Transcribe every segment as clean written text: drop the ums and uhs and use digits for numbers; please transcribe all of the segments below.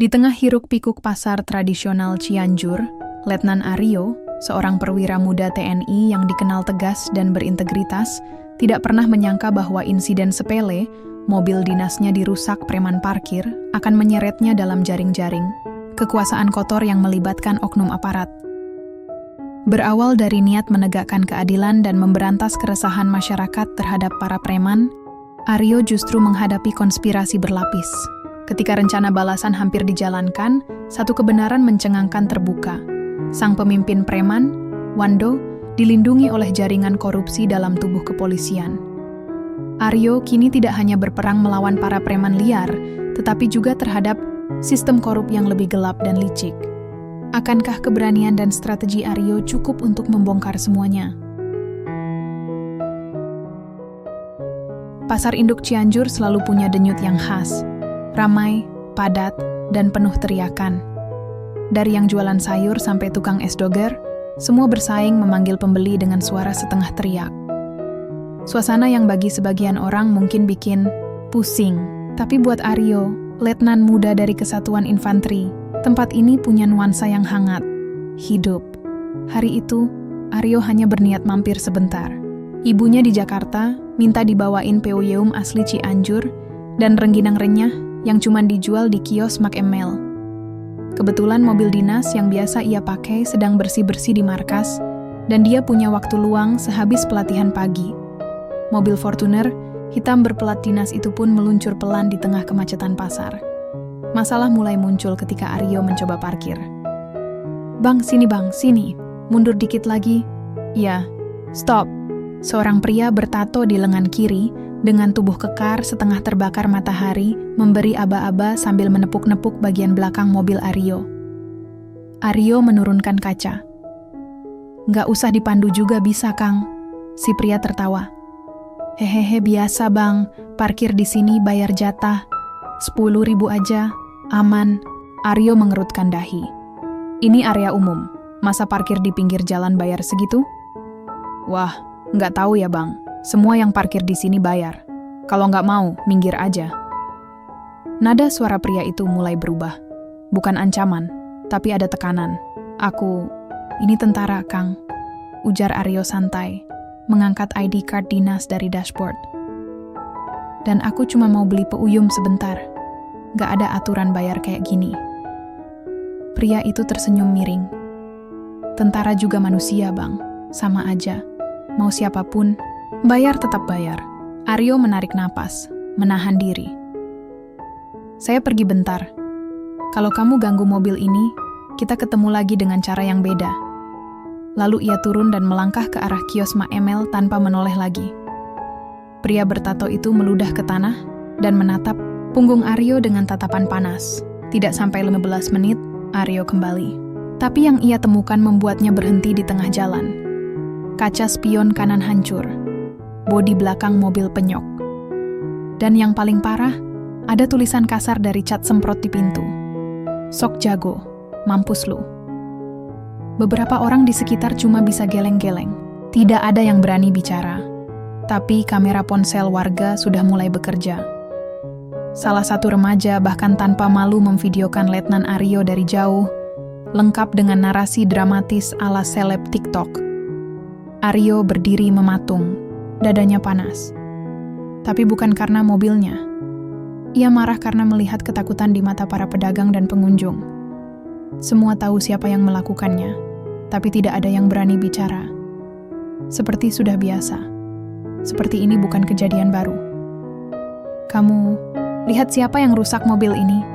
Di tengah hiruk-pikuk pasar tradisional Cianjur, Letnan Aryo, seorang perwira muda TNI yang dikenal tegas dan berintegritas, tidak pernah menyangka bahwa insiden sepele, mobil dinasnya dirusak preman parkir, akan menyeretnya dalam jaring-jaring kekuasaan kotor yang melibatkan oknum aparat. Berawal dari niat menegakkan keadilan dan memberantas keresahan masyarakat terhadap para preman, Aryo justru menghadapi konspirasi berlapis. Ketika rencana balasan hampir dijalankan, satu kebenaran mencengangkan terbuka. Sang pemimpin preman, Wando, dilindungi oleh jaringan korupsi dalam tubuh kepolisian. Aryo kini tidak hanya berperang melawan para preman liar, tetapi juga terhadap sistem korup yang lebih gelap dan licik. Akankah keberanian dan strategi Aryo cukup untuk membongkar semuanya? Pasar induk Cianjur selalu punya denyut yang khas. Ramai, padat, dan penuh teriakan. Dari yang jualan sayur sampai tukang es doger, semua bersaing memanggil pembeli dengan suara setengah teriak. Suasana yang bagi sebagian orang mungkin bikin pusing, tapi buat Aryo, letnan muda dari Kesatuan Infanteri, tempat ini punya nuansa yang hangat, hidup. Hari itu, Aryo hanya berniat mampir sebentar. Ibunya di Jakarta minta dibawain peyem asli Cianjur dan rengginang renyah yang cuma dijual di kios Mak Emel. Kebetulan mobil dinas yang biasa ia pakai sedang bersih-bersih di markas, dan dia punya waktu luang sehabis pelatihan pagi. Mobil Fortuner, hitam berpelat dinas itu pun meluncur pelan di tengah kemacetan pasar. Masalah mulai muncul ketika Aryo mencoba parkir. Bang, sini. Mundur dikit lagi. Ya, stop. Seorang pria bertato di lengan kiri, dengan tubuh kekar setengah terbakar matahari, memberi aba-aba sambil menepuk-nepuk bagian belakang mobil Aryo. Aryo menurunkan kaca. Nggak usah dipandu juga bisa, Kang. Si pria tertawa. Hehehe, biasa bang, parkir di sini bayar jatah. 10.000 aja, aman. Aryo mengerutkan dahi. Ini area umum, masa parkir di pinggir jalan bayar segitu? Wah, nggak tahu ya bang. Semua yang parkir di sini bayar. Kalau nggak mau, minggir aja. Nada suara pria itu mulai berubah. Bukan ancaman, tapi ada tekanan. Ini tentara, Kang. Ujar Aryo santai, mengangkat ID card dinas dari dashboard. Dan aku cuma mau beli peyem sebentar. Nggak ada aturan bayar kayak gini. Pria itu tersenyum miring. Tentara juga manusia, bang. Sama aja. Mau siapapun, bayar tetap bayar. Aryo menarik napas, menahan diri. Saya pergi bentar. Kalau kamu ganggu mobil ini, kita ketemu lagi dengan cara yang beda. Lalu ia turun dan melangkah ke arah kios Mak Emel tanpa menoleh lagi. Pria bertato itu meludah ke tanah dan menatap punggung Aryo dengan tatapan panas. Tidak sampai 15 menit, Aryo kembali. Tapi yang ia temukan membuatnya berhenti di tengah jalan. Kaca spion kanan hancur, bodi belakang mobil penyok. Dan yang paling parah, ada tulisan kasar dari cat semprot di pintu. Sok jago, mampus lu. Beberapa orang di sekitar cuma bisa geleng-geleng. Tidak ada yang berani bicara. Tapi kamera ponsel warga sudah mulai bekerja. Salah satu remaja bahkan tanpa malu memvideokan Letnan Aryo dari jauh, lengkap dengan narasi dramatis ala seleb TikTok. Aryo berdiri mematung, dadanya panas. Tapi bukan karena mobilnya. Ia marah karena melihat ketakutan di mata para pedagang dan pengunjung. Semua tahu siapa yang melakukannya, tapi tidak ada yang berani bicara. Seperti sudah biasa. Seperti ini bukan kejadian baru. Kamu lihat siapa yang rusak mobil ini?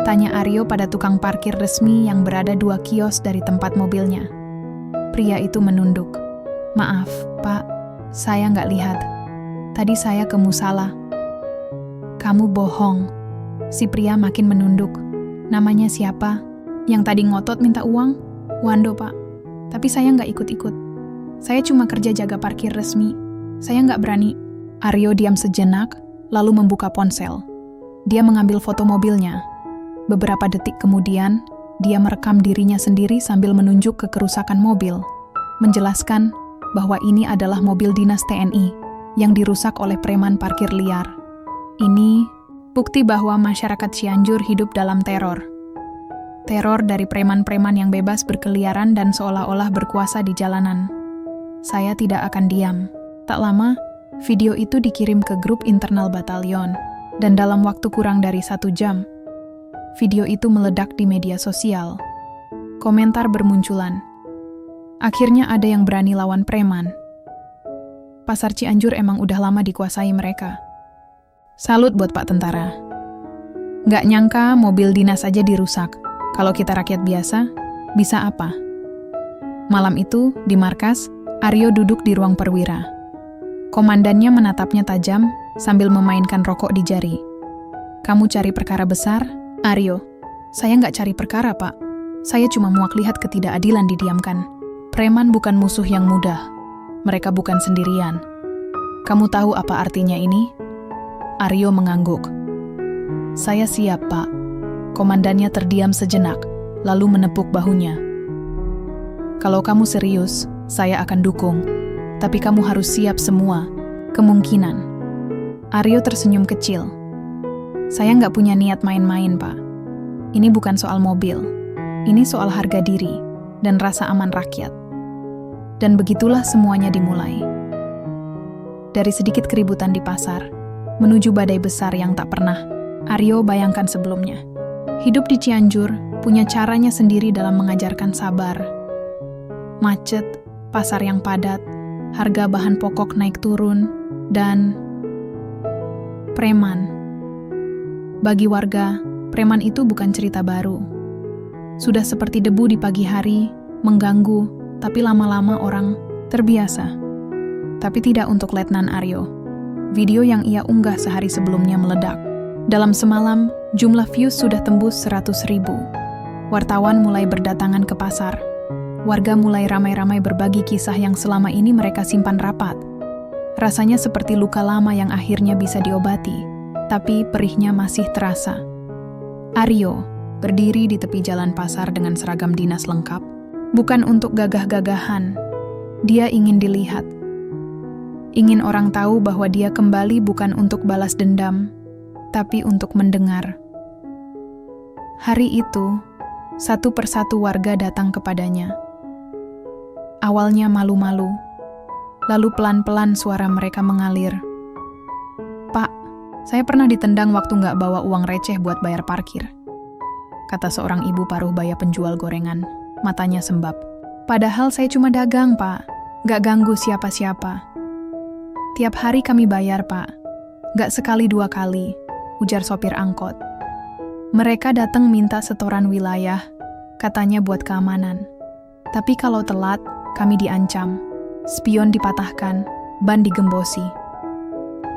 Tanya Aryo pada tukang parkir resmi yang berada 2 kios dari tempat mobilnya. Pria itu menunduk. Maaf, Pak, saya nggak lihat. Tadi saya ke musala. Kamu bohong. Si pria makin menunduk. Namanya siapa? Yang tadi ngotot minta uang? Wando, Pak. Tapi saya nggak ikut-ikut. Saya cuma kerja jaga parkir resmi. Saya nggak berani. Aryo diam sejenak, lalu membuka ponsel. Dia mengambil foto mobilnya. Beberapa detik kemudian, dia merekam dirinya sendiri sambil menunjuk ke kerusakan mobil. Menjelaskan bahwa ini adalah mobil dinas TNI yang dirusak oleh preman parkir liar. Ini bukti bahwa masyarakat Cianjur hidup dalam teror. Teror dari preman-preman yang bebas berkeliaran dan seolah-olah berkuasa di jalanan. Saya tidak akan diam. Tak lama, video itu dikirim ke grup internal batalion, dan dalam waktu kurang dari 1 jam, video itu meledak di media sosial. Komentar bermunculan. Akhirnya ada yang berani lawan preman. Pasar Cianjur emang udah lama dikuasai mereka. Salut buat Pak Tentara. Nggak nyangka mobil dinas aja dirusak. Kalau kita rakyat biasa, bisa apa? Malam itu, di markas, Aryo duduk di ruang perwira. Komandannya menatapnya tajam sambil memainkan rokok di jari. Kamu cari perkara besar? Aryo, saya nggak cari perkara, Pak. Saya cuma muak lihat ketidakadilan didiamkan. Preman bukan musuh yang mudah. Mereka bukan sendirian. Kamu tahu apa artinya ini? Aryo mengangguk. Saya siap, Pak. Komandannya terdiam sejenak, lalu menepuk bahunya. Kalau kamu serius, saya akan dukung. Tapi kamu harus siap semua kemungkinan. Aryo tersenyum kecil. Saya nggak punya niat main-main, Pak. Ini bukan soal mobil. Ini soal harga diri dan rasa aman rakyat. Dan begitulah semuanya dimulai. Dari sedikit keributan di pasar, menuju badai besar yang tak pernah Aryo bayangkan sebelumnya. Hidup di Cianjur punya caranya sendiri dalam mengajarkan sabar. Macet, pasar yang padat, harga bahan pokok naik turun, dan preman. Bagi warga, preman itu bukan cerita baru. Sudah seperti debu di pagi hari, mengganggu, tapi lama-lama orang terbiasa. Tapi tidak untuk Letnan Aryo. Video yang ia unggah sehari sebelumnya meledak. Dalam semalam, jumlah views sudah tembus 100.000. Wartawan mulai berdatangan ke pasar. Warga mulai ramai-ramai berbagi kisah yang selama ini mereka simpan rapat. Rasanya seperti luka lama yang akhirnya bisa diobati, tapi perihnya masih terasa. Aryo berdiri di tepi jalan pasar dengan seragam dinas lengkap. Bukan untuk gagah-gagahan. Dia ingin dilihat. Ingin orang tahu bahwa dia kembali bukan untuk balas dendam, tapi untuk mendengar. Hari itu, satu persatu warga datang kepadanya. Awalnya malu-malu, lalu pelan-pelan suara mereka mengalir. Pak, saya pernah ditendang waktu nggak bawa uang receh buat bayar parkir, kata seorang ibu paruh baya penjual gorengan, matanya sembab. Padahal saya cuma dagang, Pak, nggak ganggu siapa-siapa. Tiap hari kami bayar, Pak, nggak sekali 2 kali, ujar sopir angkot. Mereka datang minta setoran wilayah, katanya buat keamanan. Tapi kalau telat, kami diancam. Spion dipatahkan, ban digembosi.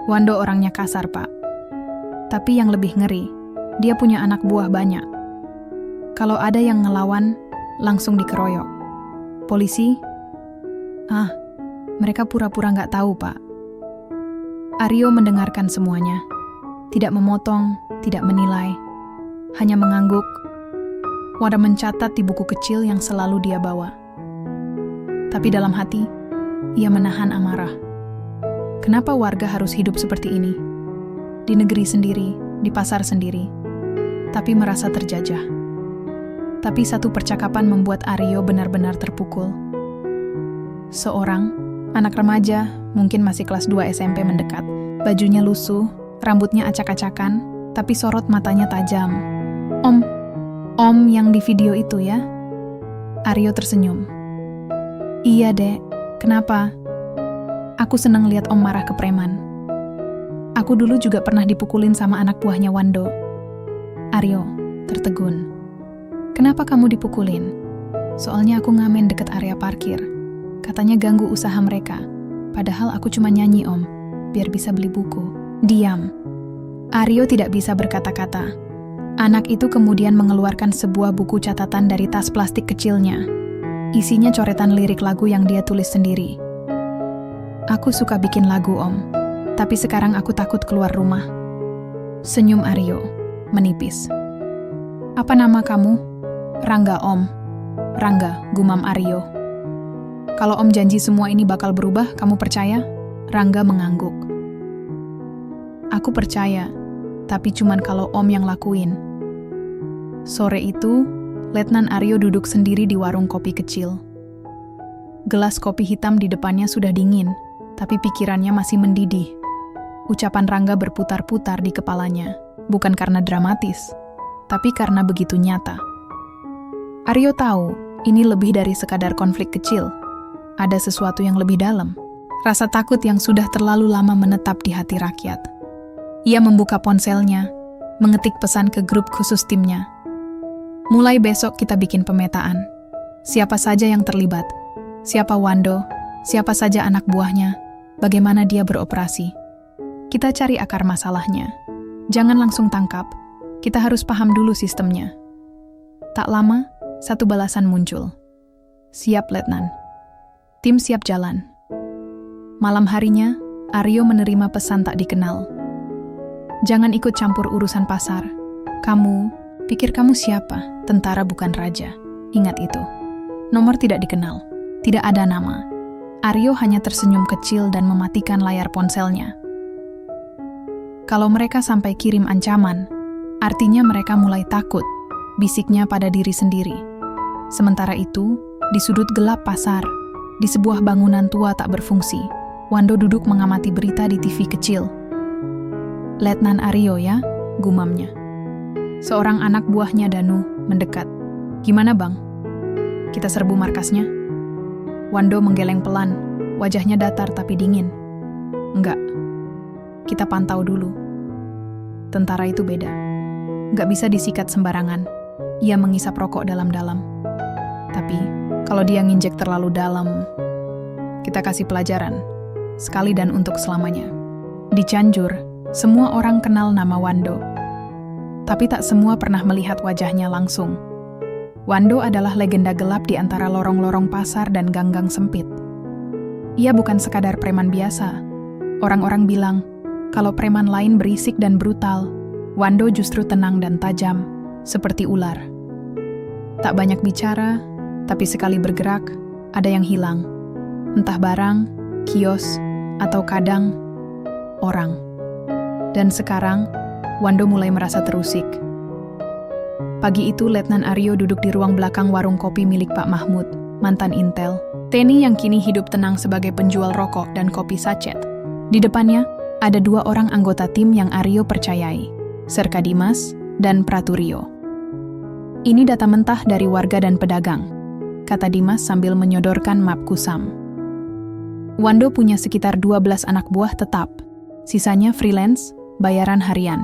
Wando orangnya kasar, Pak. Tapi yang lebih ngeri, dia punya anak buah banyak. Kalau ada yang ngelawan, langsung dikeroyok. Polisi? Mereka pura-pura nggak tahu, Pak. Aryo mendengarkan semuanya. Tidak memotong, tidak menilai. Hanya mengangguk. Wada mencatat di buku kecil yang selalu dia bawa. Tapi dalam hati, ia menahan amarah. Kenapa warga harus hidup seperti ini? Di negeri sendiri, di pasar sendiri. Tapi merasa terjajah. Tapi satu percakapan membuat Aryo benar-benar terpukul. Seorang, anak remaja, mungkin masih kelas 2 SMP mendekat. Bajunya lusuh, rambutnya acak-acakan, tapi sorot matanya tajam. Om yang di video itu ya? Aryo tersenyum. Iya, Dek. Kenapa? Aku senang lihat Om marah ke preman. Aku dulu juga pernah dipukulin sama anak buahnya Wando. Aryo tertegun. Kenapa kamu dipukulin? Soalnya aku ngamen deket area parkir. Katanya ganggu usaha mereka. Padahal aku cuma nyanyi, Om, biar bisa beli buku. Diam. Aryo tidak bisa berkata-kata. Anak itu kemudian mengeluarkan sebuah buku catatan dari tas plastik kecilnya. Isinya coretan lirik lagu yang dia tulis sendiri. Aku suka bikin lagu, Om. Tapi sekarang aku takut keluar rumah. Senyum Aryo, menipis. Apa nama kamu? Rangga, Om. Rangga, gumam Aryo. Kalau Om janji semua ini bakal berubah, kamu percaya? Rangga mengangguk. Aku percaya, tapi cuman kalau Om yang lakuin. Sore itu, Letnan Aryo duduk sendiri di warung kopi kecil. Gelas kopi hitam di depannya sudah dingin, tapi pikirannya masih mendidih. Ucapan Rangga berputar-putar di kepalanya, bukan karena dramatis, tapi karena begitu nyata. Aryo tahu, ini lebih dari sekadar konflik kecil. Ada sesuatu yang lebih dalam. Rasa takut yang sudah terlalu lama menetap di hati rakyat. Ia membuka ponselnya, mengetik pesan ke grup khusus timnya. Mulai besok kita bikin pemetaan. Siapa saja yang terlibat, siapa Wando, siapa saja anak buahnya, bagaimana dia beroperasi. Kita cari akar masalahnya. Jangan langsung tangkap, kita harus paham dulu sistemnya. Tak lama, satu balasan muncul. Siap, Letnan. Tim siap jalan. Malam harinya, Aryo menerima pesan tak dikenal. Jangan ikut campur urusan pasar. Kamu, pikir kamu siapa? Tentara bukan raja. Ingat itu. Nomor tidak dikenal. Tidak ada nama. Aryo hanya tersenyum kecil dan mematikan layar ponselnya. Kalau mereka sampai kirim ancaman, artinya mereka mulai takut, bisiknya pada diri sendiri. Sementara itu, di sudut gelap pasar, di sebuah bangunan tua tak berfungsi, Wando duduk mengamati berita di TV kecil. Letnan Aryo ya, gumamnya. Seorang anak buahnya Danu mendekat. Gimana bang? Kita serbu markasnya? Wando menggeleng pelan, wajahnya datar tapi dingin. Enggak, kita pantau dulu. Tentara itu beda. Enggak bisa disikat sembarangan. Ia mengisap rokok dalam-dalam. Tapi, kalau dia nginjek terlalu dalam, kita kasih pelajaran. Sekali dan untuk selamanya. Di Cianjur, semua orang kenal nama Wando. Tapi tak semua pernah melihat wajahnya langsung. Wando adalah legenda gelap di antara lorong-lorong pasar dan gang-gang sempit. Ia bukan sekadar preman biasa. Orang-orang bilang, kalau preman lain berisik dan brutal, Wando justru tenang dan tajam, seperti ular. Tak banyak bicara, tapi sekali bergerak, ada yang hilang. Entah barang, kios, atau kadang, orang. Dan sekarang, Wando mulai merasa terusik. Pagi itu, Letnan Aryo duduk di ruang belakang warung kopi milik Pak Mahmud, mantan Intel. Teni yang kini hidup tenang sebagai penjual rokok dan kopi sachet. Di depannya, ada dua orang anggota tim yang Aryo percayai, Serka Dimas dan Praturio. Ini data mentah dari warga dan pedagang, kata Dimas sambil menyodorkan map kusam. Wando punya sekitar 12 anak buah tetap, sisanya freelance, bayaran harian.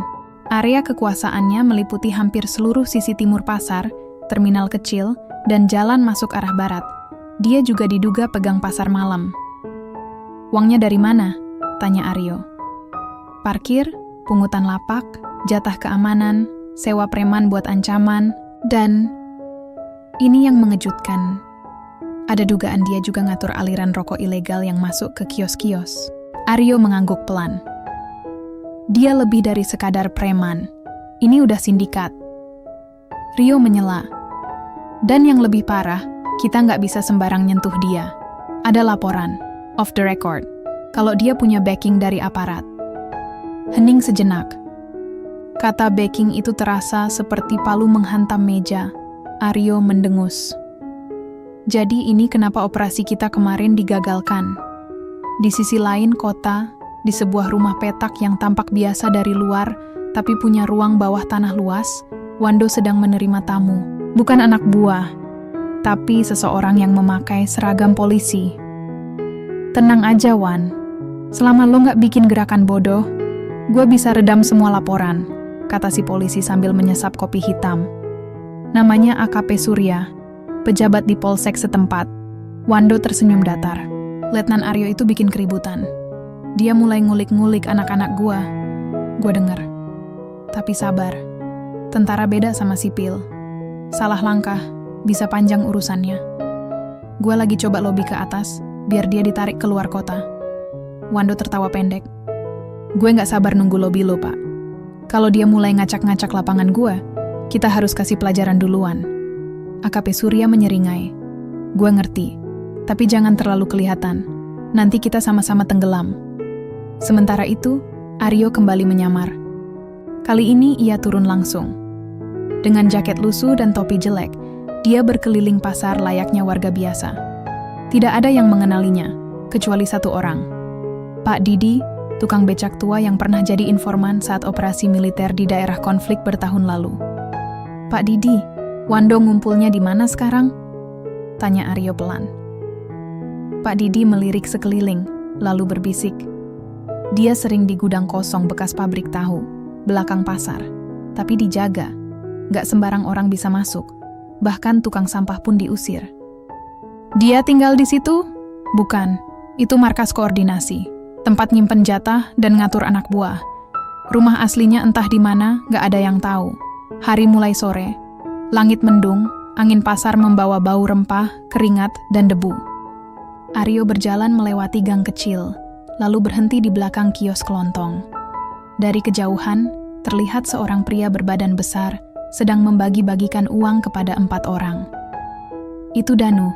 Area kekuasaannya meliputi hampir seluruh sisi timur pasar, terminal kecil, dan jalan masuk arah barat. Dia juga diduga pegang pasar malam. Uangnya dari mana? Tanya Aryo. Parkir, pungutan lapak, jatah keamanan, sewa preman buat ancaman, dan ini yang mengejutkan. Ada dugaan dia juga ngatur aliran rokok ilegal yang masuk ke kios-kios. Aryo mengangguk pelan. Dia lebih dari sekadar preman. Ini udah sindikat. Rio menyela. Dan yang lebih parah, kita nggak bisa sembarang nyentuh dia. Ada laporan, off the record, kalau dia punya backing dari aparat. Hening sejenak. Kata backing itu terasa seperti palu menghantam meja. Aryo mendengus. Jadi ini kenapa operasi kita kemarin digagalkan. Di sisi lain kota, di sebuah rumah petak yang tampak biasa dari luar, tapi punya ruang bawah tanah luas, Wando sedang menerima tamu. Bukan anak buah, tapi seseorang yang memakai seragam polisi. Tenang aja, Wan. Selama lo nggak bikin gerakan bodoh, gue bisa redam semua laporan, kata si polisi sambil menyesap kopi hitam. Namanya AKP Surya, pejabat di polsek setempat. Wando tersenyum datar. Letnan Aryo itu bikin keributan. Dia mulai ngulik-ngulik anak-anak gua. Gua denger. Tapi sabar. Tentara beda sama sipil. Salah langkah, bisa panjang urusannya. Gua lagi coba lobi ke atas, biar dia ditarik keluar kota. Wando tertawa pendek. Gue nggak sabar nunggu lobi lo, Pak. Kalau dia mulai ngacak-ngacak lapangan gue, kita harus kasih pelajaran duluan. AKP Surya menyeringai. Gue ngerti, tapi jangan terlalu kelihatan. Nanti kita sama-sama tenggelam. Sementara itu, Aryo kembali menyamar. Kali ini ia turun langsung. Dengan jaket lusuh dan topi jelek, Dia berkeliling pasar layaknya warga biasa. Tidak ada yang mengenalinya, kecuali satu orang. Pak Didi, tukang becak tua yang pernah jadi informan saat operasi militer di daerah konflik bertahun lalu. "Pak Didi, Wando ngumpulnya di mana sekarang?" tanya Aryo pelan. Pak Didi melirik sekeliling, lalu berbisik. Dia sering di gudang kosong bekas pabrik tahu, belakang pasar. Tapi dijaga, gak sembarang orang bisa masuk. Bahkan tukang sampah pun diusir. "Dia tinggal di situ?" "Bukan, itu markas koordinasi. Tempat nyimpen jatah dan ngatur anak buah. Rumah aslinya entah di mana, gak ada yang tahu. Hari mulai sore, langit mendung, angin pasar membawa bau rempah, keringat, dan debu. Aryo berjalan melewati gang kecil, lalu berhenti di belakang kios kelontong. Dari kejauhan, terlihat seorang pria berbadan besar sedang membagi-bagikan uang kepada 4 orang. "Itu Danu,"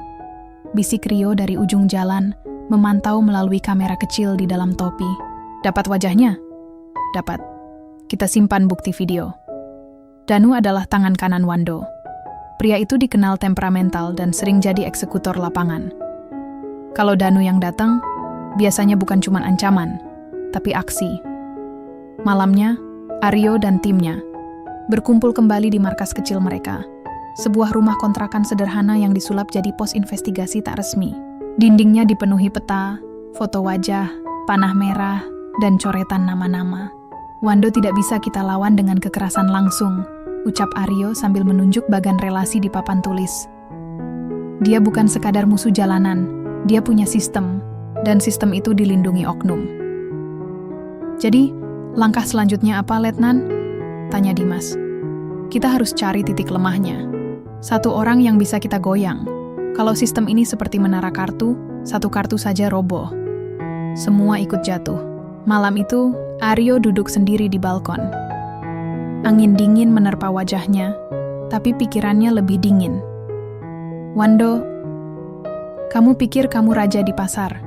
bisik Rio dari ujung jalan, memantau melalui kamera kecil di dalam topi. "Dapat wajahnya?" "Dapat. Kita simpan bukti video." Danu adalah tangan kanan Wando. Pria itu dikenal temperamental dan sering jadi eksekutor lapangan. Kalau Danu yang datang, biasanya bukan cuma ancaman, tapi aksi. Malamnya, Aryo dan timnya berkumpul kembali di markas kecil mereka, sebuah rumah kontrakan sederhana yang disulap jadi pos investigasi tak resmi. Dindingnya dipenuhi peta, foto wajah, panah merah, dan coretan nama-nama. "Wando tidak bisa kita lawan dengan kekerasan langsung," ucap Aryo sambil menunjuk bagan relasi di papan tulis. "Dia bukan sekadar musuh jalanan, dia punya sistem, dan sistem itu dilindungi oknum." "Jadi, langkah selanjutnya apa, Letnan?" tanya Dimas. "Kita harus cari titik lemahnya. Satu orang yang bisa kita goyang. Kalau sistem ini seperti menara kartu, satu kartu saja roboh. Semua ikut jatuh." Malam itu, Aryo duduk sendiri di balkon. Angin dingin menerpa wajahnya, tapi pikirannya lebih dingin. "Wando, kamu pikir kamu raja di pasar.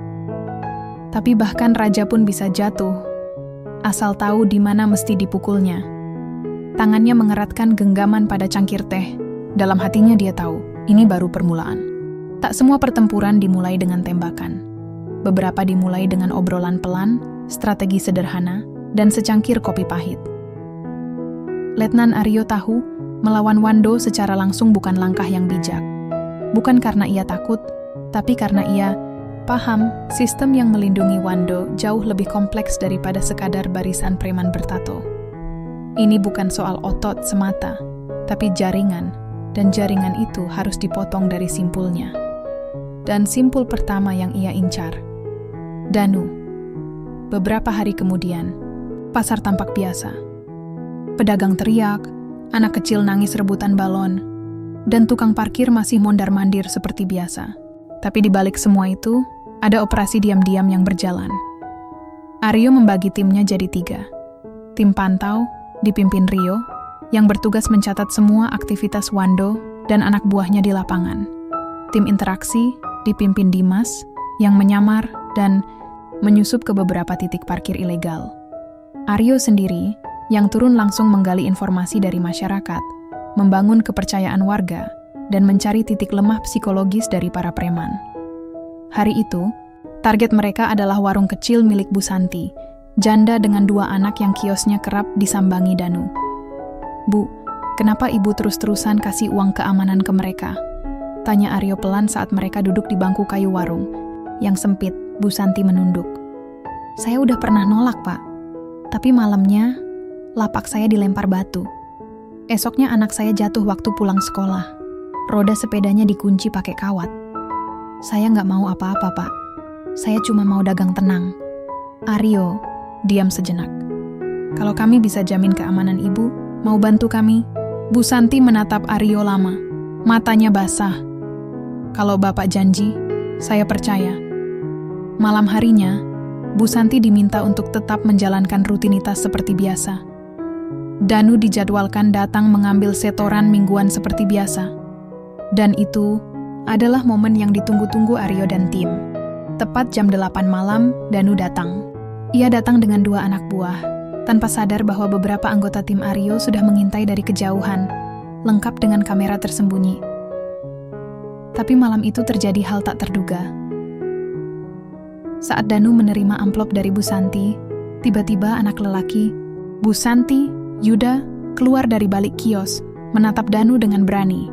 Tapi bahkan raja pun bisa jatuh, asal tahu di mana mesti dipukulnya." Tangannya mengeratkan genggaman pada cangkir teh. Dalam hatinya dia tahu, ini baru permulaan. Tak semua pertempuran dimulai dengan tembakan. Beberapa dimulai dengan obrolan pelan, strategi sederhana, dan secangkir kopi pahit. Letnan Aryo tahu, melawan Wando secara langsung bukan langkah yang bijak. Bukan karena ia takut, tapi karena ia paham sistem yang melindungi Wando jauh lebih kompleks daripada sekadar barisan preman bertato. Ini bukan soal otot semata, tapi jaringan, dan jaringan itu harus dipotong dari simpulnya. Dan simpul pertama yang ia incar, Danu. Beberapa hari kemudian, pasar tampak biasa. Pedagang teriak, anak kecil nangis rebutan balon, dan tukang parkir masih mondar-mandir seperti biasa. Tapi di balik semua itu, ada operasi diam-diam yang berjalan. Aryo membagi timnya jadi 3. Tim pantau, dipimpin Rio, yang bertugas mencatat semua aktivitas Wando dan anak buahnya di lapangan. Tim interaksi, dipimpin Dimas, yang menyamar dan menyusup ke beberapa titik parkir ilegal. Aryo sendiri, yang turun langsung menggali informasi dari masyarakat, membangun kepercayaan warga, dan mencari titik lemah psikologis dari para preman. Hari itu, target mereka adalah warung kecil milik Bu Santi, janda dengan 2 anak yang kiosnya kerap disambangi Danu. "Bu, kenapa ibu terus-terusan kasih uang keamanan ke mereka?" tanya Aryo pelan saat mereka duduk di bangku kayu warung. Yang sempit, Bu Santi menunduk. "Saya udah pernah nolak, Pak. Tapi malamnya, lapak saya dilempar batu. Esoknya anak saya jatuh waktu pulang sekolah. Roda sepedanya dikunci pakai kawat. Saya nggak mau apa-apa, Pak. Saya cuma mau dagang tenang." Aryo diam sejenak. "Kalau kami bisa jamin keamanan ibu, mau bantu kami?" Bu Santi menatap Aryo lama. Matanya basah. "Kalau Bapak janji, saya percaya." Malam harinya, Bu Santi diminta untuk tetap menjalankan rutinitas seperti biasa. Danu dijadwalkan datang mengambil setoran mingguan seperti biasa. Dan itu adalah momen yang ditunggu-tunggu Aryo dan tim. Tepat jam 8 malam, Danu datang. Ia datang dengan 2 anak buah, tanpa sadar bahwa beberapa anggota tim Aryo sudah mengintai dari kejauhan, lengkap dengan kamera tersembunyi. Tapi malam itu terjadi hal tak terduga. Saat Danu menerima amplop dari Bu Santi, tiba-tiba anak lelaki, Bu Santi, Yuda, keluar dari balik kios, menatap Danu dengan berani.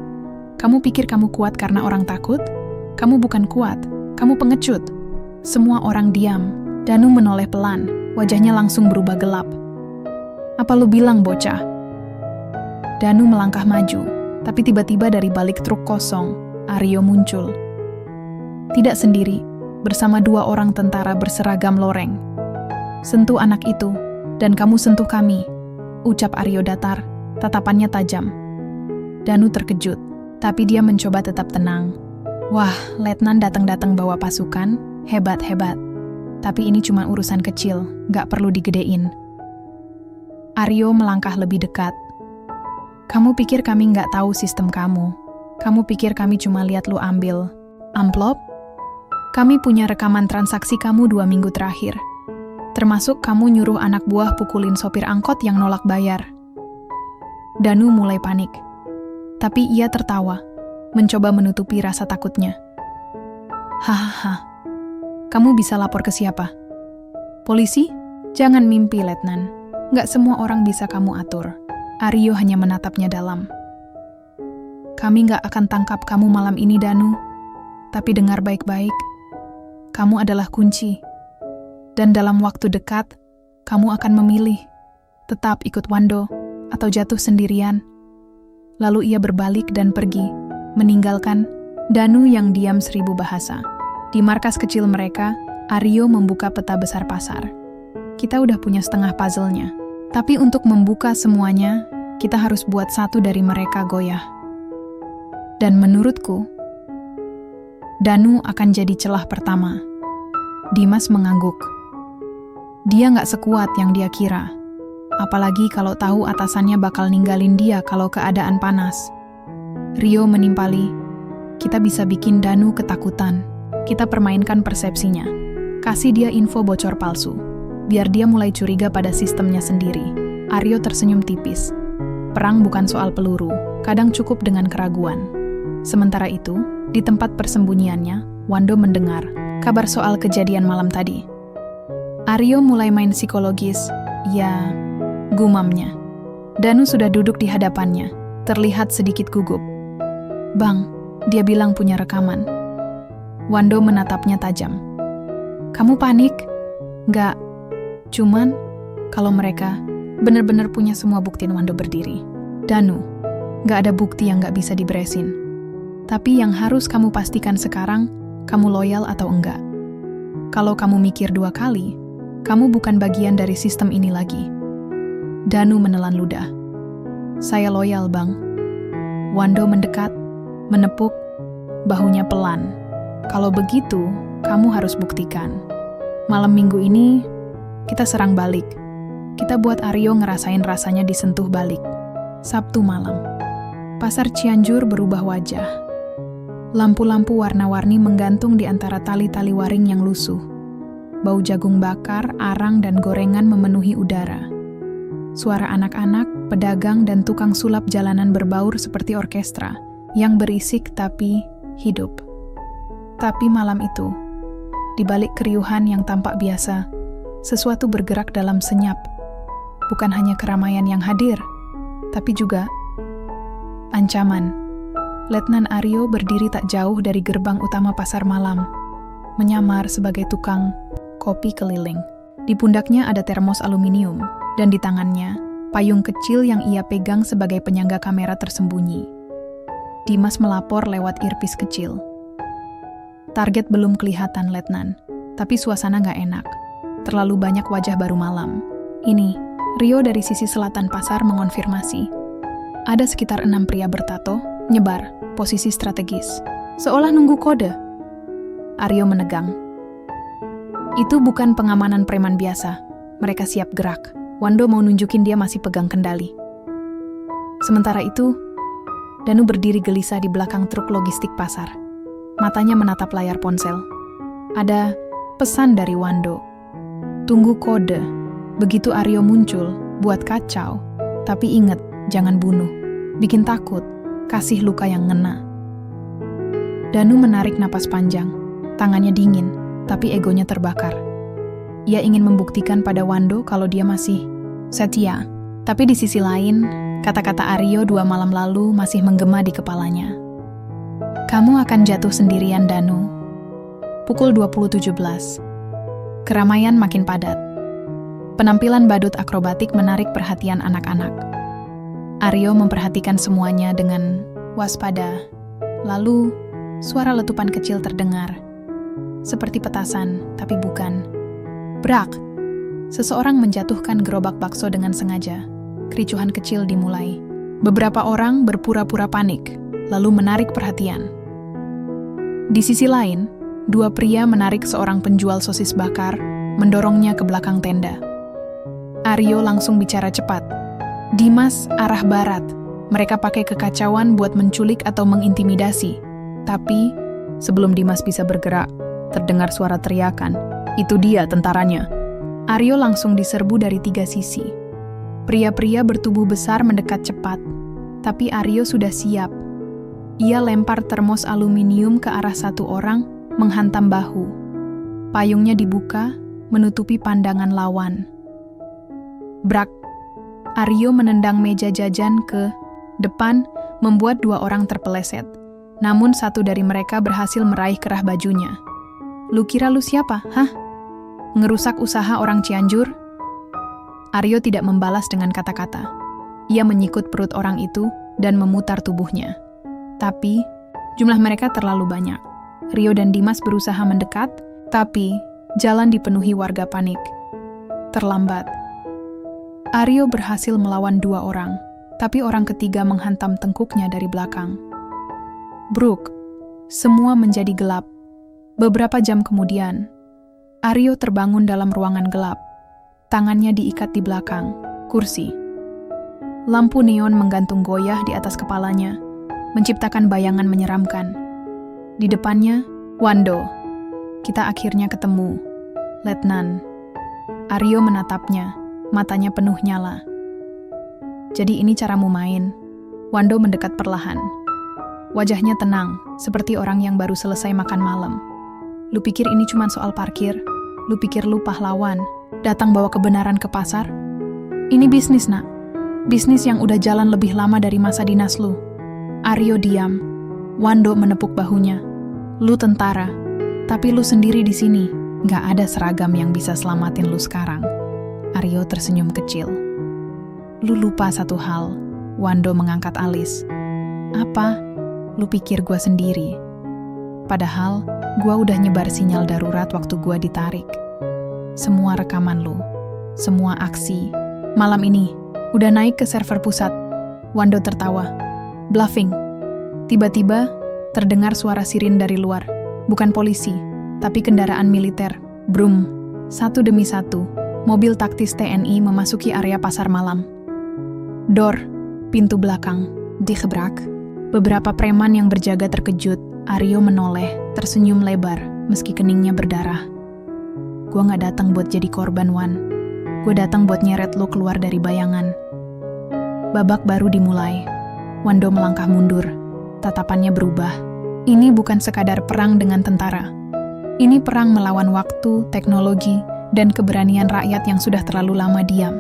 Kamu pikir kamu kuat karena orang takut? Kamu bukan kuat, kamu pengecut. Semua orang diam. Danu menoleh pelan, wajahnya langsung berubah gelap. Apa lu bilang, bocah? Danu melangkah maju, tapi tiba-tiba dari balik truk kosong, Aryo muncul. Tidak sendiri, bersama 2 orang tentara berseragam loreng. Sentuh anak itu, dan kamu sentuh kami, ucap Aryo datar, tatapannya tajam. Danu terkejut, tapi dia mencoba tetap tenang. Wah, letnan datang-datang bawa pasukan, hebat-hebat. Tapi ini cuma urusan kecil, gak perlu digedein. Aryo melangkah lebih dekat. Kamu pikir kami gak tahu sistem kamu? Kamu pikir kami cuma lihat lu ambil amplop? Kami punya rekaman transaksi kamu 2 minggu terakhir. Termasuk kamu nyuruh anak buah pukulin sopir angkot yang nolak bayar. Danu mulai panik. Tapi ia tertawa, mencoba menutupi rasa takutnya. Hahaha. Kamu bisa lapor ke siapa? Polisi? Jangan mimpi, Letnan. Gak semua orang bisa kamu atur. Aryo hanya menatapnya dalam. Kami gak akan tangkap kamu malam ini, Danu. Tapi dengar baik-baik. Kamu adalah kunci. Dan dalam waktu dekat, kamu akan memilih. Tetap ikut Wando, atau jatuh sendirian. Lalu ia berbalik dan pergi, meninggalkan Danu yang diam 1000 bahasa. Di markas kecil mereka, Aryo membuka peta besar pasar. Kita udah punya setengah puzzle-nya. Tapi untuk membuka semuanya, kita harus buat satu dari mereka goyah. Dan menurutku, Danu akan jadi celah pertama. Dimas mengangguk. Dia gak sekuat yang dia kira. Apalagi kalau tahu atasannya bakal ninggalin dia kalau keadaan panas. Rio menimpali, kita bisa bikin Danu ketakutan. Kita permainkan persepsinya. Kasih dia info bocor palsu. Biar dia mulai curiga pada sistemnya sendiri. Aryo tersenyum tipis. Perang bukan soal peluru, kadang cukup dengan keraguan. Sementara itu, di tempat persembunyiannya, Wando mendengar kabar soal kejadian malam tadi. Aryo mulai main psikologis, ya, gumamnya. Danu sudah duduk di hadapannya, terlihat sedikit gugup. Bang, dia bilang punya rekaman. Wando menatapnya tajam. Kamu panik? Nggak. Cuman, kalau mereka benar-benar punya semua bukti Wando berdiri. Danu, nggak ada bukti yang nggak bisa diberesin. Tapi yang harus kamu pastikan sekarang, kamu loyal atau enggak. Kalau kamu mikir 2 kali, kamu bukan bagian dari sistem ini lagi. Danu menelan ludah. Saya loyal, Bang. Wando mendekat, menepuk bahunya pelan. Kalau begitu, kamu harus buktikan. Malam minggu ini, kita serang balik. Kita buat Aryo ngerasain rasanya disentuh balik. Sabtu malam. Pasar Cianjur berubah wajah. Lampu-lampu warna-warni menggantung di antara tali-tali waring yang lusuh. Bau jagung bakar, arang, dan gorengan memenuhi udara. Suara anak-anak, pedagang, dan tukang sulap jalanan berbaur seperti orkestra, yang berisik tapi hidup. Tapi malam itu, di balik keriuhan yang tampak biasa, sesuatu bergerak dalam senyap. Bukan hanya keramaian yang hadir, tapi juga ancaman. Letnan Aryo berdiri tak jauh dari gerbang utama pasar malam, menyamar sebagai tukang kopi keliling. Di pundaknya ada termos aluminium, dan di tangannya, payung kecil yang ia pegang sebagai penyangga kamera tersembunyi. Dimas melapor lewat earpiece kecil. Target belum kelihatan, Letnan, tapi suasana gak enak. Terlalu banyak wajah baru malam. Ini, Rio dari sisi selatan pasar mengonfirmasi. Ada sekitar 6 pria bertato, nyebar, posisi strategis. Seolah nunggu kode. Aryo menegang. Itu bukan pengamanan preman biasa. Mereka siap gerak. Wando mau nunjukin dia masih pegang kendali. Sementara itu, Danu berdiri gelisah di belakang truk logistik pasar. Matanya menatap layar ponsel. Ada pesan dari Wando. Tunggu kode. Begitu Aryo muncul, buat kacau. Tapi ingat, jangan bunuh. Bikin takut, kasih luka yang ngena. Danu menarik napas panjang. Tangannya dingin, tapi egonya terbakar. Ia ingin membuktikan pada Wando kalau dia masih setia. Tapi di sisi lain, kata-kata Aryo 2 malam lalu masih menggema di kepalanya. Kamu akan jatuh sendirian, Danu. Pukul 20.17. Keramaian makin padat. Penampilan badut akrobatik menarik perhatian anak-anak. Aryo memperhatikan semuanya dengan waspada. Lalu, suara letupan kecil terdengar. Seperti petasan, tapi bukan. Brak! Seseorang menjatuhkan gerobak bakso dengan sengaja. Kericuhan kecil dimulai. Beberapa orang berpura-pura panik, lalu menarik perhatian. Di sisi lain, 2 pria menarik seorang penjual sosis bakar, mendorongnya ke belakang tenda. Aryo langsung bicara cepat. Dimas, arah barat. Mereka pakai kekacauan buat menculik atau mengintimidasi. Tapi, sebelum Dimas bisa bergerak, terdengar suara teriakan. Itu dia tentaranya. Aryo langsung diserbu dari 3 sisi. Pria-pria bertubuh besar mendekat cepat, tapi Aryo sudah siap. Ia lempar termos aluminium ke arah satu orang, menghantam bahu. Payungnya dibuka, menutupi pandangan lawan. Brak! Aryo menendang meja jajan ke depan, membuat 2 orang terpeleset. Namun satu dari mereka berhasil meraih kerah bajunya. Lu kira lu siapa, hah? Ngerusak usaha orang Cianjur? Aryo tidak membalas dengan kata-kata. Ia menyikut perut orang itu dan memutar tubuhnya. Tapi, jumlah mereka terlalu banyak. Rio dan Dimas berusaha mendekat, tapi jalan dipenuhi warga panik. Terlambat. Aryo berhasil melawan 2 orang, tapi orang ketiga menghantam tengkuknya dari belakang. Bruk. Semua menjadi gelap. Beberapa jam kemudian, Aryo terbangun dalam ruangan gelap. Tangannya diikat di belakang kursi. Lampu neon menggantung goyah di atas kepalanya, menciptakan bayangan menyeramkan. Di depannya, Wando. Kita akhirnya ketemu, Letnan. Aryo menatapnya, matanya penuh nyala. Jadi ini caramu main. Wando mendekat perlahan. Wajahnya tenang, seperti orang yang baru selesai makan malam. Lu pikir ini cuma soal parkir? Lu pikir lu pahlawan, datang bawa kebenaran ke pasar? Ini bisnis, nak. Bisnis yang udah jalan lebih lama dari masa dinas lu. Aryo diam. Wando menepuk bahunya. Lu tentara, tapi lu sendiri di sini. Gak ada seragam yang bisa selamatin lu sekarang. Aryo tersenyum kecil. Lu lupa satu hal. Wando mengangkat alis. Apa? Lu pikir gua sendiri? Padahal, gua udah nyebar sinyal darurat waktu gua ditarik. Semua rekaman lu, semua aksi. Malam ini, udah naik ke server pusat. Wando tertawa. Bluffing. Tiba-tiba, terdengar suara sirin dari luar. Bukan polisi, tapi kendaraan militer. Brum. Satu demi satu, mobil taktis TNI memasuki area pasar malam. Dor, pintu belakang, digebrak. Beberapa preman yang berjaga terkejut. Aryo menoleh, tersenyum lebar, meski keningnya berdarah. Gua gak datang buat jadi korban, Wan. Gua datang buat nyeret lo keluar dari bayangan. Babak baru dimulai. Wando melangkah mundur. Tatapannya berubah. Ini bukan sekadar perang dengan tentara. Ini perang melawan waktu, teknologi, dan keberanian rakyat yang sudah terlalu lama diam.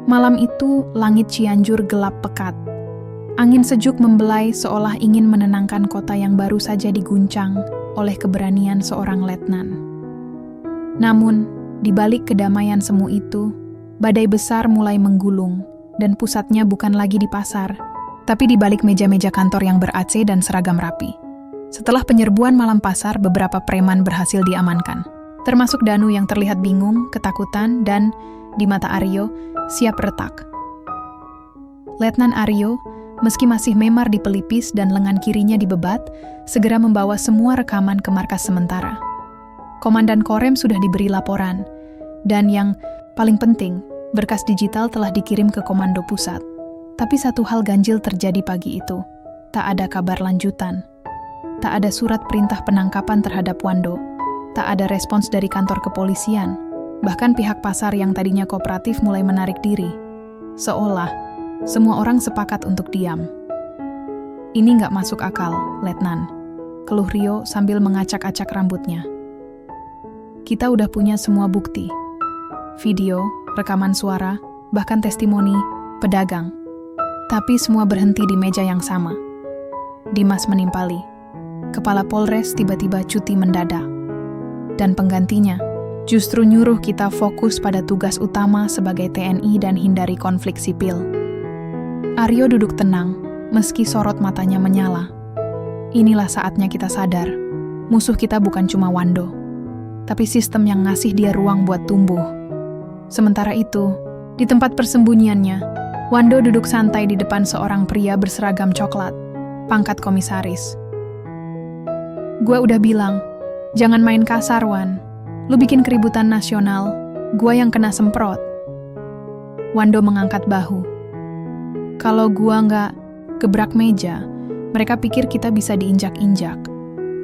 Malam itu, langit Cianjur gelap pekat. Angin sejuk membelai seolah ingin menenangkan kota yang baru saja diguncang oleh keberanian seorang letnan. Namun, di balik kedamaian semu itu, badai besar mulai menggulung, dan pusatnya bukan lagi di pasar, tapi di balik meja-meja kantor yang ber-AC dan seragam rapi. Setelah penyerbuan malam pasar, beberapa preman berhasil diamankan, termasuk Danu yang terlihat bingung, ketakutan, dan, di mata Aryo, siap retak. Letnan Aryo, meski masih memar di pelipis dan lengan kirinya dibebat, segera membawa semua rekaman ke markas sementara. Komandan Korem sudah diberi laporan, dan yang paling penting, berkas digital telah dikirim ke komando pusat. Tapi satu hal ganjil terjadi pagi itu. Tak ada kabar lanjutan. Tak ada surat perintah penangkapan terhadap Wando. Tak ada respons dari kantor kepolisian. Bahkan pihak pasar yang tadinya kooperatif mulai menarik diri. Seolah semua orang sepakat untuk diam. Ini nggak masuk akal, Letnan. keluh Rio sambil mengacak-acak rambutnya. Kita udah punya semua bukti. Video, rekaman suara, bahkan testimoni, pedagang. Tapi semua berhenti di meja yang sama. Dimas menimpali. Kepala Polres tiba-tiba cuti mendadak. Dan penggantinya justru nyuruh kita fokus pada tugas utama sebagai TNI dan hindari konflik sipil. Aryo duduk tenang, meski sorot matanya menyala. Inilah saatnya kita sadar, musuh kita bukan cuma Wando, tapi sistem yang ngasih dia ruang buat tumbuh. Sementara itu, di tempat persembunyiannya, Wando duduk santai di depan seorang pria berseragam coklat, pangkat komisaris. Gua udah bilang, jangan main kasar, Wan. Lu bikin keributan nasional, gua yang kena semprot. Wando mengangkat bahu. Kalau gua nggak gebrak meja, mereka pikir kita bisa diinjak-injak.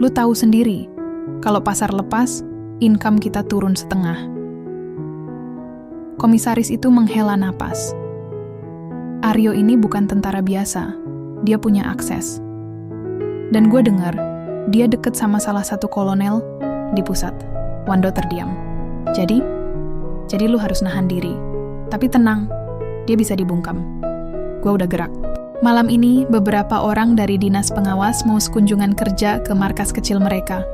Lu tahu sendiri, kalau pasar lepas, income kita turun setengah. Komisaris itu menghela napas. Aryo ini bukan tentara biasa, dia punya akses. Dan gue dengar, dia deket sama salah satu kolonel di pusat. Wando terdiam. Jadi lu harus nahan diri. Tapi tenang, dia bisa dibungkam. Gue udah gerak. Malam ini, beberapa orang dari dinas pengawas mau sekunjungan kerja ke markas kecil mereka.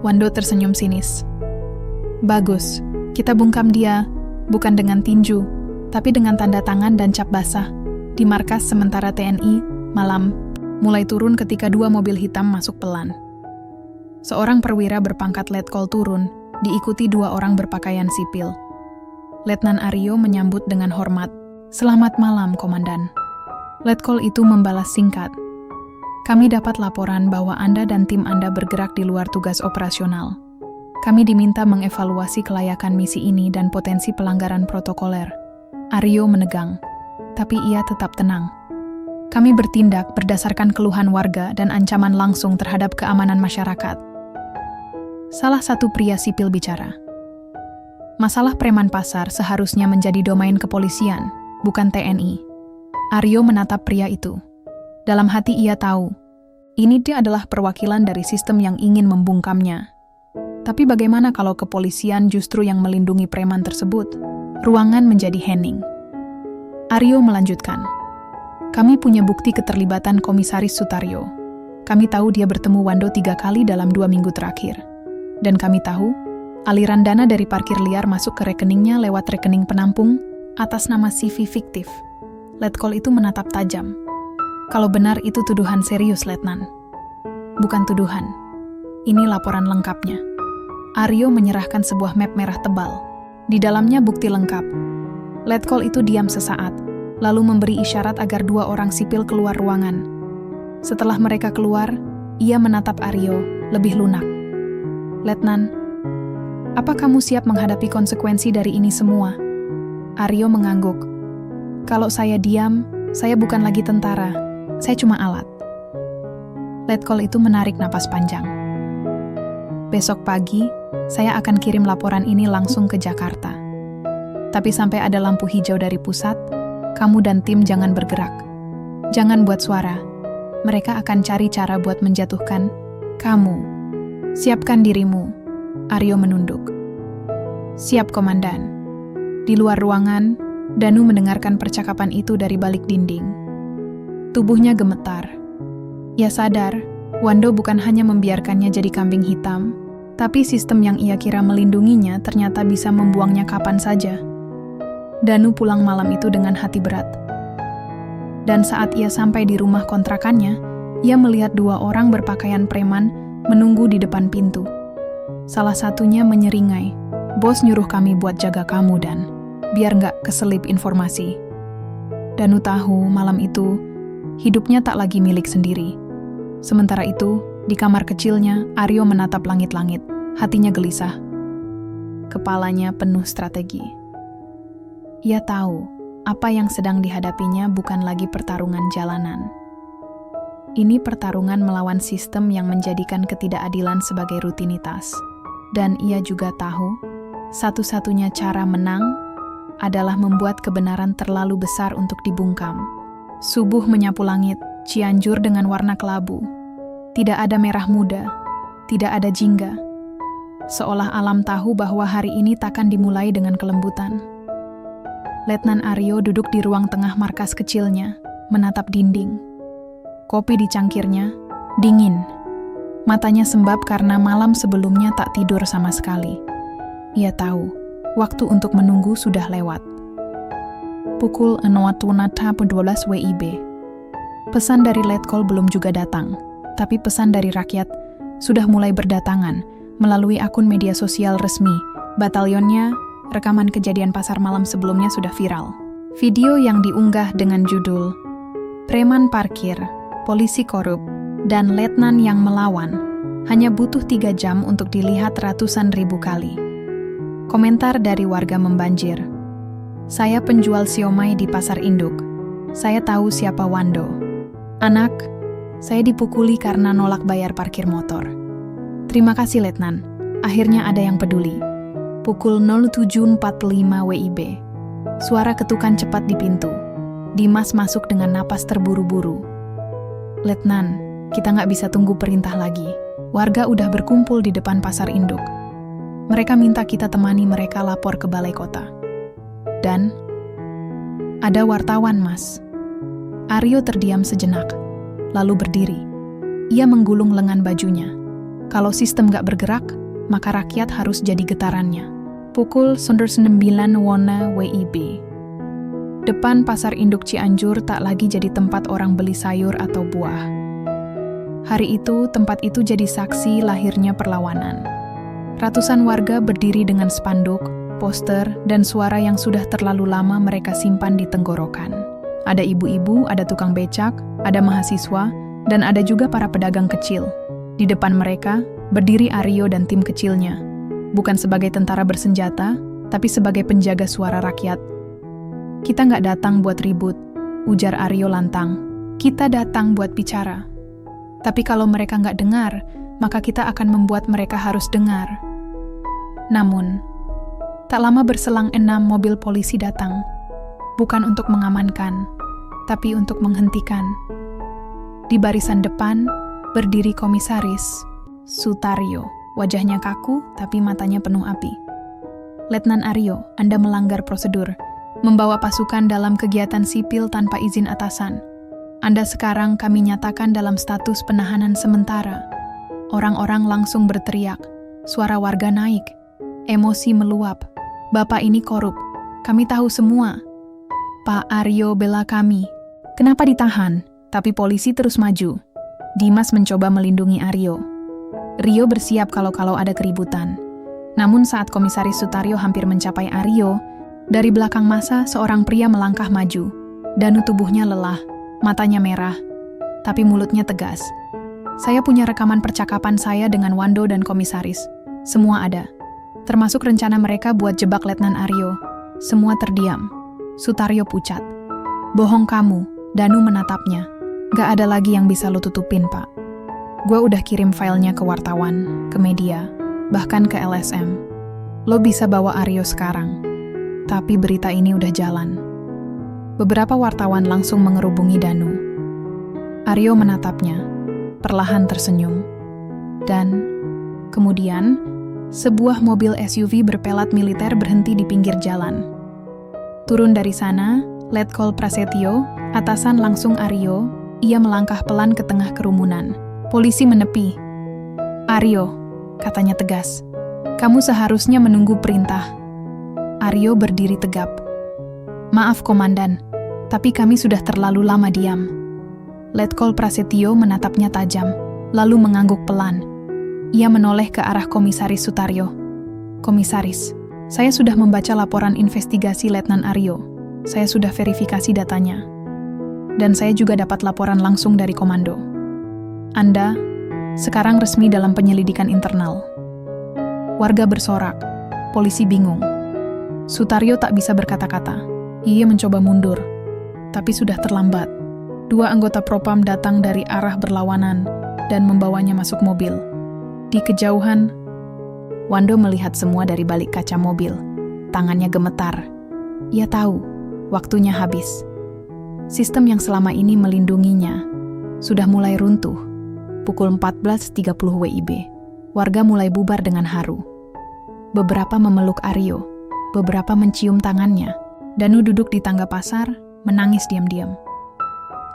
Wando tersenyum sinis. Bagus, kita bungkam dia, bukan dengan tinju, tapi dengan tanda tangan dan cap basah. Di markas sementara TNI, malam, mulai turun ketika 2 mobil hitam masuk pelan. Seorang perwira berpangkat letkol turun, diikuti 2 orang berpakaian sipil. Letnan Aryo menyambut dengan hormat, "Selamat malam, Komandan." Letkol itu membalas singkat, "Kami dapat laporan bahwa Anda dan tim Anda bergerak di luar tugas operasional. Kami diminta mengevaluasi kelayakan misi ini dan potensi pelanggaran protokoler." Aryo menegang, tapi ia tetap tenang. "Kami bertindak berdasarkan keluhan warga dan ancaman langsung terhadap keamanan masyarakat." Salah satu pria sipil bicara, "Masalah preman pasar seharusnya menjadi domain kepolisian, bukan TNI." Aryo menatap pria itu. Dalam hati ia tahu, ini dia adalah perwakilan dari sistem yang ingin membungkamnya. Tapi bagaimana kalau kepolisian justru yang melindungi preman tersebut? Ruangan menjadi hening. Aryo melanjutkan, "Kami punya bukti keterlibatan Komisaris Sutaryo. Kami tahu dia bertemu Wando 3 kali dalam 2 minggu terakhir. Dan kami tahu, aliran dana dari parkir liar masuk ke rekeningnya lewat rekening penampung atas nama CV fiktif." Letkol itu menatap tajam. "Kalau benar itu tuduhan serius, Letnan." "Bukan tuduhan. Ini laporan lengkapnya." Aryo menyerahkan sebuah map merah tebal. Di dalamnya bukti lengkap. Letkol itu diam sesaat, lalu memberi isyarat agar 2 orang sipil keluar ruangan. Setelah mereka keluar, ia menatap Aryo lebih lunak. "Letnan, apa kamu siap menghadapi konsekuensi dari ini semua?" Aryo mengangguk. "Kalau saya diam, saya bukan lagi tentara. Saya cuma alat." Letkol itu menarik napas panjang. "Besok pagi, saya akan kirim laporan ini langsung ke Jakarta. Tapi sampai ada lampu hijau dari pusat, kamu dan tim jangan bergerak. Jangan buat suara. Mereka akan cari cara buat menjatuhkan kamu. Siapkan dirimu." Aryo menunduk. "Siap, Komandan." Di luar ruangan, Danu mendengarkan percakapan itu dari balik dinding. Tubuhnya gemetar. Ia sadar, Wando bukan hanya membiarkannya jadi kambing hitam, tapi sistem yang ia kira melindunginya ternyata bisa membuangnya kapan saja. Danu pulang malam itu dengan hati berat. Dan saat ia sampai di rumah kontrakannya, ia melihat 2 orang berpakaian preman menunggu di depan pintu. Salah satunya menyeringai, "Bos nyuruh kami buat jaga kamu, Dan. Biar nggak keselip informasi." Danu tahu malam itu, hidupnya tak lagi milik sendiri. Sementara itu, di kamar kecilnya, Aryo menatap langit-langit, hatinya gelisah. Kepalanya penuh strategi. Ia tahu, apa yang sedang dihadapinya bukan lagi pertarungan jalanan. Ini pertarungan melawan sistem yang menjadikan ketidakadilan sebagai rutinitas. Dan ia juga tahu, satu-satunya cara menang adalah membuat kebenaran terlalu besar untuk dibungkam. Subuh menyapu langit, Cianjur dengan warna kelabu. Tidak ada merah muda, tidak ada jingga. Seolah alam tahu bahwa hari ini takkan dimulai dengan kelembutan. Letnan Aryo duduk di ruang tengah markas kecilnya, menatap dinding. Kopi di cangkirnya, dingin. Matanya sembab karena malam sebelumnya tak tidur sama sekali. Ia tahu, waktu untuk menunggu sudah lewat. Pukul 12 WIB. Pesan dari Letkol belum juga datang, tapi pesan dari rakyat sudah mulai berdatangan melalui akun media sosial resmi. Batalionnya, rekaman kejadian pasar malam sebelumnya sudah viral. Video yang diunggah dengan judul "Preman Parkir, Polisi Korup, dan Letnan yang Melawan" hanya butuh 3 jam untuk dilihat ratusan ribu kali. Komentar dari warga membanjir. "Saya penjual siomay di pasar induk. Saya tahu siapa Wando. Anak, saya dipukuli karena nolak bayar parkir motor. Terima kasih Letnan, akhirnya ada yang peduli." Pukul 07.45 WIB. Suara ketukan cepat di pintu. Dimas masuk dengan napas terburu-buru. "Letnan, kita nggak bisa tunggu perintah lagi. Warga udah berkumpul di depan pasar induk. Mereka minta kita temani mereka lapor ke balai kota. Dan ada wartawan, Mas." Aryo terdiam sejenak, lalu berdiri. Ia menggulung lengan bajunya. Kalau sistem gak bergerak, maka rakyat harus jadi getarannya. Pukul 09.00 WIB. Depan pasar induk Cianjur tak lagi jadi tempat orang beli sayur atau buah. Hari itu, tempat itu jadi saksi lahirnya perlawanan. Ratusan warga berdiri dengan spanduk, poster, dan suara yang sudah terlalu lama mereka simpan di tenggorokan. Ada ibu-ibu, ada tukang becak, ada mahasiswa, dan ada juga para pedagang kecil. Di depan mereka, berdiri Aryo dan tim kecilnya. Bukan sebagai tentara bersenjata, tapi sebagai penjaga suara rakyat. "Kita nggak datang buat ribut," ujar Aryo lantang. "Kita datang buat bicara. Tapi kalau mereka nggak dengar, maka kita akan membuat mereka harus dengar." Namun, tak lama berselang 6 mobil polisi datang. Bukan untuk mengamankan, tapi untuk menghentikan. Di barisan depan, berdiri Komisaris Sutaryo. Wajahnya kaku, tapi matanya penuh api. "Letnan Aryo, Anda melanggar prosedur. Membawa pasukan dalam kegiatan sipil tanpa izin atasan. Anda sekarang kami nyatakan dalam status penahanan sementara." Orang-orang langsung berteriak. Suara warga naik. Emosi meluap. "Bapak ini korup. Kami tahu semua." "Pak Aryo bela kami." "Kenapa ditahan?" Tapi polisi terus maju. Dimas mencoba melindungi Aryo. Rio bersiap kalau ada keributan. Namun saat Komisaris Sutaryo hampir mencapai Aryo, dari belakang masa seorang pria melangkah maju. Danu tubuhnya lelah, matanya merah, tapi mulutnya tegas. "Saya punya rekaman percakapan saya dengan Wando dan Komisaris. Semua ada. Termasuk rencana mereka buat jebak Letnan Aryo." Semua terdiam. Sutaryo pucat. "Bohong kamu." Danu menatapnya. "Gak ada lagi yang bisa lo tutupin, Pak. Gue udah kirim filenya ke wartawan, ke media, bahkan ke LSM. Lo bisa bawa Aryo sekarang. Tapi berita ini udah jalan." Beberapa wartawan langsung mengerubungi Danu. Aryo menatapnya, perlahan tersenyum. Dan kemudian, sebuah mobil SUV berpelat militer berhenti di pinggir jalan. Turun dari sana, Letkol Prasetyo, atasan langsung Aryo. Ia melangkah pelan ke tengah kerumunan. Polisi menepi. "Aryo," katanya tegas, "kamu seharusnya menunggu perintah." Aryo berdiri tegap. "Maaf Komandan, tapi kami sudah terlalu lama diam." Letkol Prasetyo menatapnya tajam, lalu mengangguk pelan. Ia menoleh ke arah Komisaris Sutaryo. "Komisaris, saya sudah membaca laporan investigasi Letnan Aryo. Saya sudah verifikasi datanya. Dan saya juga dapat laporan langsung dari komando. Anda sekarang resmi dalam penyelidikan internal." Warga bersorak. Polisi bingung. Sutaryo tak bisa berkata-kata. Ia mencoba mundur, tapi sudah terlambat. 2 anggota Propam datang dari arah berlawanan dan membawanya masuk mobil. Di kejauhan, Wando melihat semua dari balik kaca mobil. Tangannya gemetar. Ia tahu, waktunya habis. Sistem yang selama ini melindunginya sudah mulai runtuh. pukul 14.30 WIB, warga mulai bubar dengan haru. Beberapa memeluk Aryo, beberapa mencium tangannya. Danu duduk di tangga pasar, menangis diam-diam.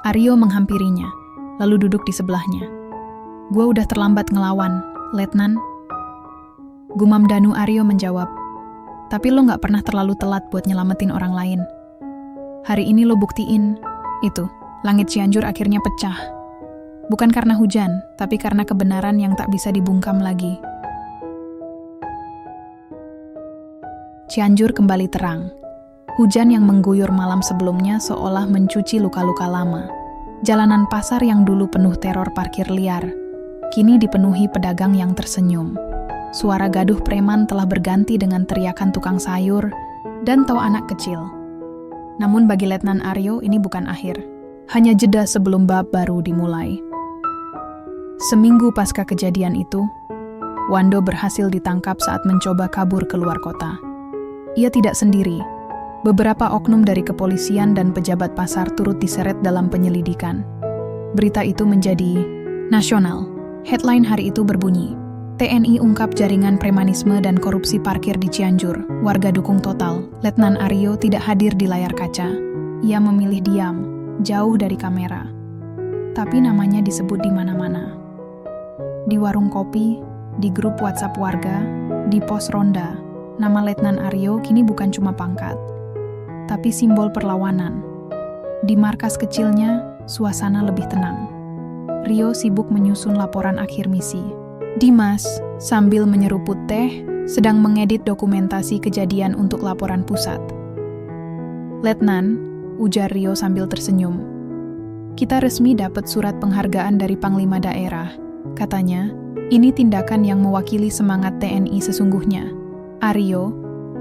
Aryo menghampirinya, lalu duduk di sebelahnya. "Gua udah terlambat ngelawan, Letnan." Gumam Danu. Aryo menjawab, "Tapi lo gak pernah terlalu telat buat nyelamatin orang lain. Hari ini lo buktiin, itu, langit Cianjur akhirnya pecah. Bukan karena hujan, tapi karena kebenaran yang tak bisa dibungkam lagi." Cianjur kembali terang. Hujan yang mengguyur malam sebelumnya seolah mencuci luka-luka lama. Jalanan pasar yang dulu penuh teror parkir liar, kini dipenuhi pedagang yang tersenyum. Suara gaduh preman telah berganti dengan teriakan tukang sayur dan tawa anak kecil. Namun bagi Letnan Aryo ini bukan akhir. Hanya jeda sebelum bab baru dimulai. Seminggu pasca kejadian itu, Wando berhasil ditangkap saat mencoba kabur keluar kota. Ia tidak sendiri. Beberapa oknum dari kepolisian dan pejabat pasar turut diseret dalam penyelidikan. Berita itu menjadi nasional. Headline hari itu berbunyi, "TNI ungkap jaringan premanisme dan korupsi parkir di Cianjur. Warga dukung total." Letnan Aryo tidak hadir di layar kaca. Ia memilih diam, jauh dari kamera. Tapi namanya disebut di mana-mana. Di warung kopi, di grup WhatsApp warga, di pos ronda, nama Letnan Aryo kini bukan cuma pangkat, tapi simbol perlawanan. Di markas kecilnya, suasana lebih tenang. Rio sibuk menyusun laporan akhir misi. Dimas, sambil menyeruput teh, sedang mengedit dokumentasi kejadian untuk laporan pusat. "Letnan," ujar Rio sambil tersenyum, "kita resmi dapat surat penghargaan dari Panglima Daerah. Katanya, ini tindakan yang mewakili semangat TNI sesungguhnya." Aryo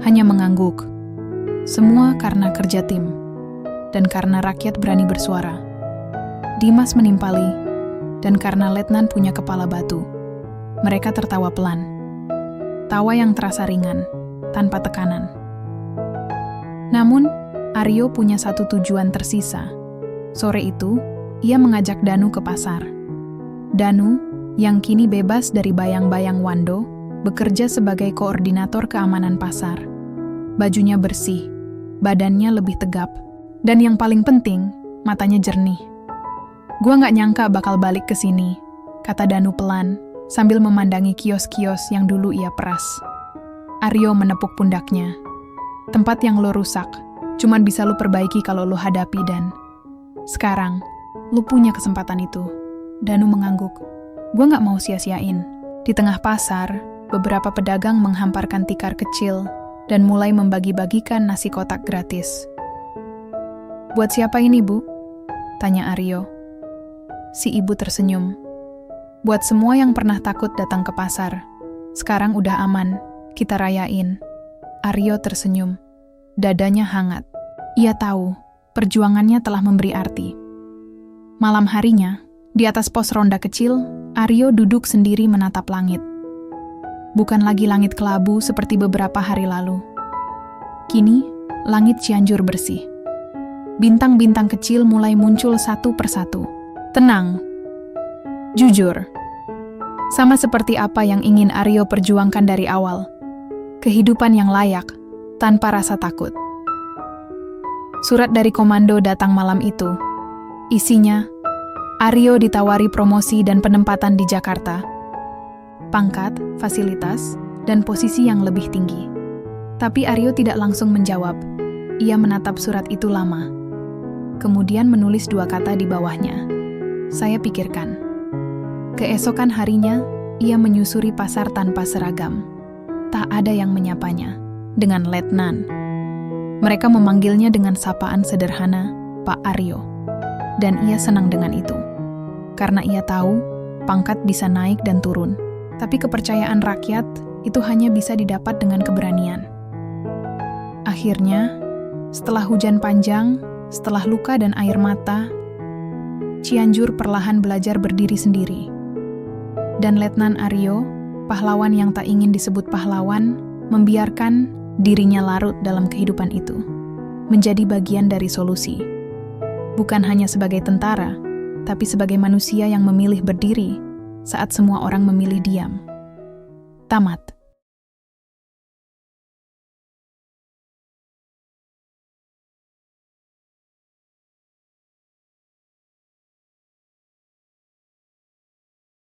hanya mengangguk. Semua karena kerja tim, dan karena rakyat berani bersuara. Dimas menimpali, dan karena Letnan punya kepala batu. Mereka tertawa pelan. Tawa yang terasa ringan, tanpa tekanan. Namun, Aryo punya satu tujuan tersisa. Sore itu, ia mengajak Danu ke pasar. Danu, yang kini bebas dari bayang-bayang Wando, bekerja sebagai koordinator keamanan pasar. Bajunya bersih, badannya lebih tegap, dan yang paling penting, matanya jernih. "Gua gak nyangka bakal balik ke sini," kata Danu pelan, sambil memandangi kios-kios yang dulu ia peras. Aryo menepuk pundaknya. "Tempat yang lo rusak, cuman bisa lo perbaiki kalau lo hadapi dan sekarang, lo punya kesempatan itu." Danu mengangguk. "Gua gak mau sia-siain." Di tengah pasar, beberapa pedagang menghamparkan tikar kecil dan mulai membagi-bagikan nasi kotak gratis. "Buat siapa ini, Bu?" tanya Aryo. Si ibu tersenyum. "Buat semua yang pernah takut datang ke pasar. Sekarang udah aman, kita rayain." Aryo tersenyum. Dadanya hangat. Ia tahu, perjuangannya telah memberi arti. Malam harinya, di atas pos ronda kecil, Aryo duduk sendiri menatap langit. Bukan lagi langit kelabu seperti beberapa hari lalu. Kini, langit Cianjur bersih. Bintang-bintang kecil mulai muncul satu persatu. Tenang. Jujur. Sama seperti apa yang ingin Aryo perjuangkan dari awal. Kehidupan yang layak, tanpa rasa takut. Surat dari komando datang malam itu. Isinya, Aryo ditawari promosi dan penempatan di Jakarta. Pangkat, fasilitas, dan posisi yang lebih tinggi. Tapi Aryo tidak langsung menjawab. Ia menatap surat itu lama. Kemudian menulis 2 kata di bawahnya. "Saya pikirkan." Keesokan harinya, ia menyusuri pasar tanpa seragam. Tak ada yang menyapanya. Dengan Letnan. Mereka memanggilnya dengan sapaan sederhana, Pak Aryo. Dan ia senang dengan itu. Karena ia tahu, pangkat bisa naik dan turun. Tapi kepercayaan rakyat itu hanya bisa didapat dengan keberanian. Akhirnya, setelah hujan panjang, setelah luka dan air mata, Cianjur perlahan belajar berdiri sendiri. Dan Letnan Aryo, pahlawan yang tak ingin disebut pahlawan, membiarkan dirinya larut dalam kehidupan itu. Menjadi bagian dari solusi. Bukan hanya sebagai tentara, tapi sebagai manusia yang memilih berdiri saat semua orang memilih diam. Tamat.